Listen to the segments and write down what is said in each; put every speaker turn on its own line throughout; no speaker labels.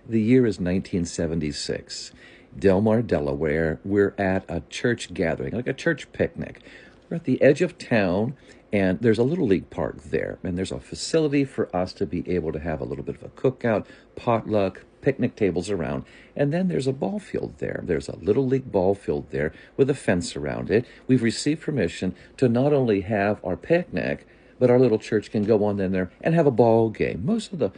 The year is 1976. Delmar, Delaware. We're at a church gathering, like a church picnic. We're at the edge of town, and there's a little league park there, and there's a facility for us to be able to have a little bit of a cookout, potluck, picnic tables around, and then there's a ball field there. There's a little league ball field there with a fence around it. We've received permission to not only have our picnic, but our little church can go on in there and have a ball game. Most of the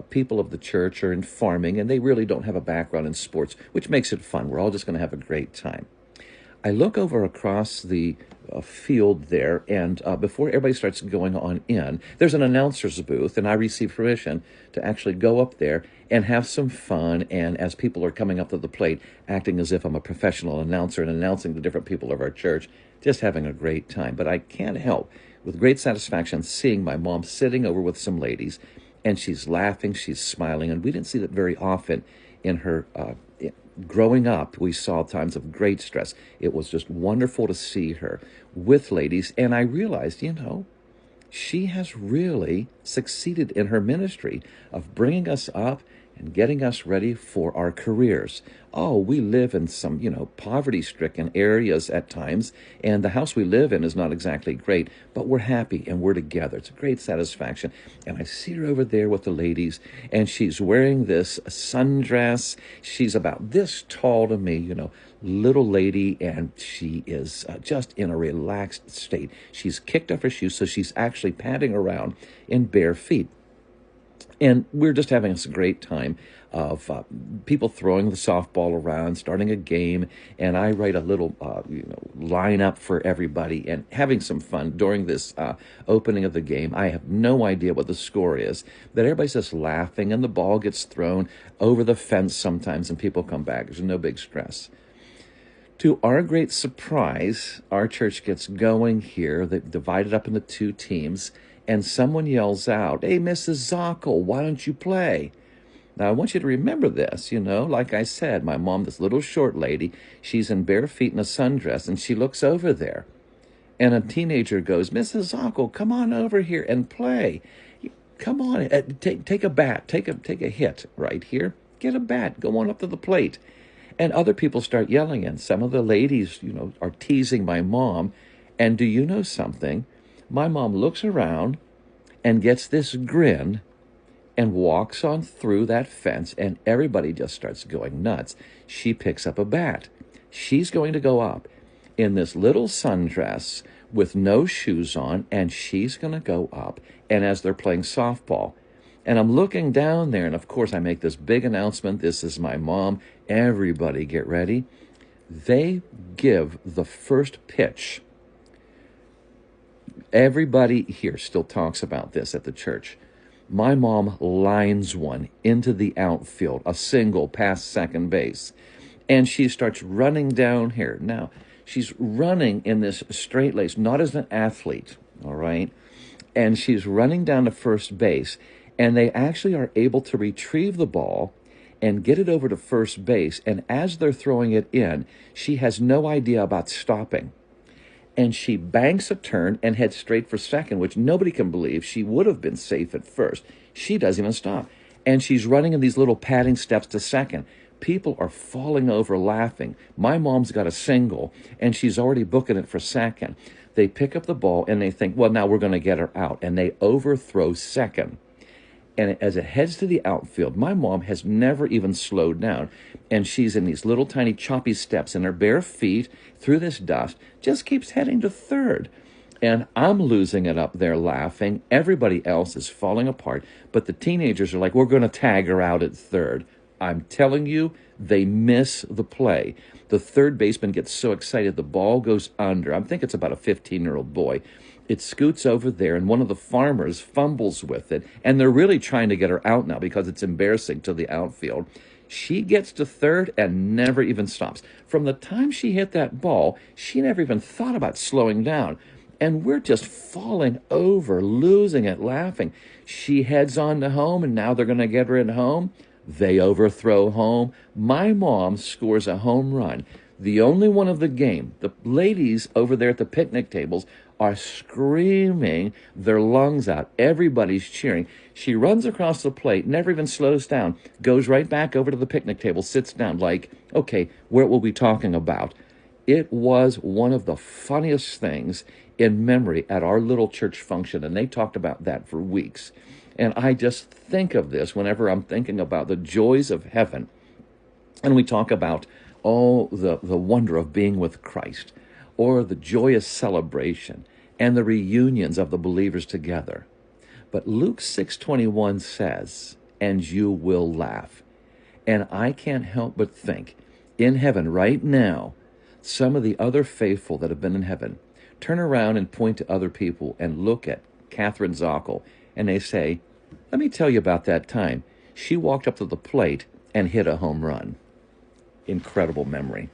people of the church are in farming, and they really don't have a background in sports, which makes it fun. We're all just going to have a great time. I look over across the field there, and before everybody starts going on in, there's an announcer's booth, and I receive permission to actually go up there and have some fun, and as people are coming up to the plate, acting as if I'm a professional announcer and announcing the different people of our church, just having a great time. But I can't help, with great satisfaction, seeing my mom sitting over with some ladies, and she's laughing, she's smiling, and we didn't see that very often in her growing up. We saw times of great stress. It was just wonderful to see her with ladies, and I realized, she has really succeeded in her ministry of bringing us up and getting us ready for our careers. Oh, we live in some, poverty-stricken areas at times, and the house we live in is not exactly great, but we're happy and we're together. It's a great satisfaction. And I see her over there with the ladies, and she's wearing this sundress. She's about this tall to me, little lady, and she is just in a relaxed state. She's kicked off her shoes, so she's actually padding around in bare feet. And we're just having a great time of people throwing the softball around, starting a game, and I write a little, lineup for everybody and having some fun during this opening of the game. I have no idea what the score is, but everybody's just laughing, and the ball gets thrown over the fence sometimes, and people come back. There's no big stress. To our great surprise, our church gets going here. They've divided up into two teams, and someone yells out, "Hey, Mrs. Zockel, why don't you play?" Now, I want you to remember this, like I said, my mom, this little short lady, she's in bare feet in a sundress, and she looks over there. And a teenager goes, "Mrs. Zockel, come on over here and play. Come on, take a bat, take a hit right here. Get a bat, go on up to the plate." And other people start yelling, and some of the ladies, are teasing my mom. And do you know something? My mom looks around and gets this grin and walks on through that fence, and everybody just starts going nuts. She picks up a bat. She's going to go up in this little sundress with no shoes on, and she's going to go up, and as they're playing softball. And I'm looking down there, and of course I make this big announcement. This is my mom. Everybody get ready. They give the first pitch. Everybody here still talks about this at the church. My mom lines one into the outfield, a single past second base, and she starts running down here. Now, she's running in this straight lace, not as an athlete, all right? And she's running down to first base, and they actually are able to retrieve the ball and get it over to first base, and as they're throwing it in, she has no idea about stopping. And she banks a turn and heads straight for second, which nobody can believe. She would have been safe at first. She doesn't even stop. And she's running in these little padding steps to second. People are falling over laughing. My mom's got a single, and she's already booking it for second. They pick up the ball, and they think, well, now we're going to get her out. And they overthrow second. And as it heads to the outfield, my mom has never even slowed down. And she's in these little tiny choppy steps in her bare feet through this dust, just keeps heading to third. And I'm losing it up there laughing. Everybody else is falling apart. But the teenagers are like, we're going to tag her out at third. I'm telling you, they miss the play. The third baseman gets so excited, the ball goes under. I think it's about a 15-year-old boy. It scoots over there, and one of the farmers fumbles with it, and they're really trying to get her out now because it's embarrassing to the outfield. She gets to third and never even stops. From the time she hit that ball, she never even thought about slowing down. And we're just falling over, losing it, laughing. She heads on to home, and now they're going to get her in home. They overthrow home. My mom scores a home run. the only one of the game. The ladies over there at the picnic tables are screaming their lungs out. Everybody's cheering. She runs across the plate, never even slows down, goes right back over to the picnic table, sits down like, okay, what will we be talking about? It was one of the funniest things in memory at our little church function, and they talked about that for weeks. And I just think of this whenever I'm thinking about the joys of heaven. And we talk about, the wonder of being with Christ, or the joyous celebration and the reunions of the believers together. But Luke 6:21 says, and you will laugh. And I can't help but think, in heaven right now, some of the other faithful that have been in heaven turn around and point to other people and look at Catherine Zockel, and they say, let me tell you about that time. She walked up to the plate and hit a home run. Incredible memory.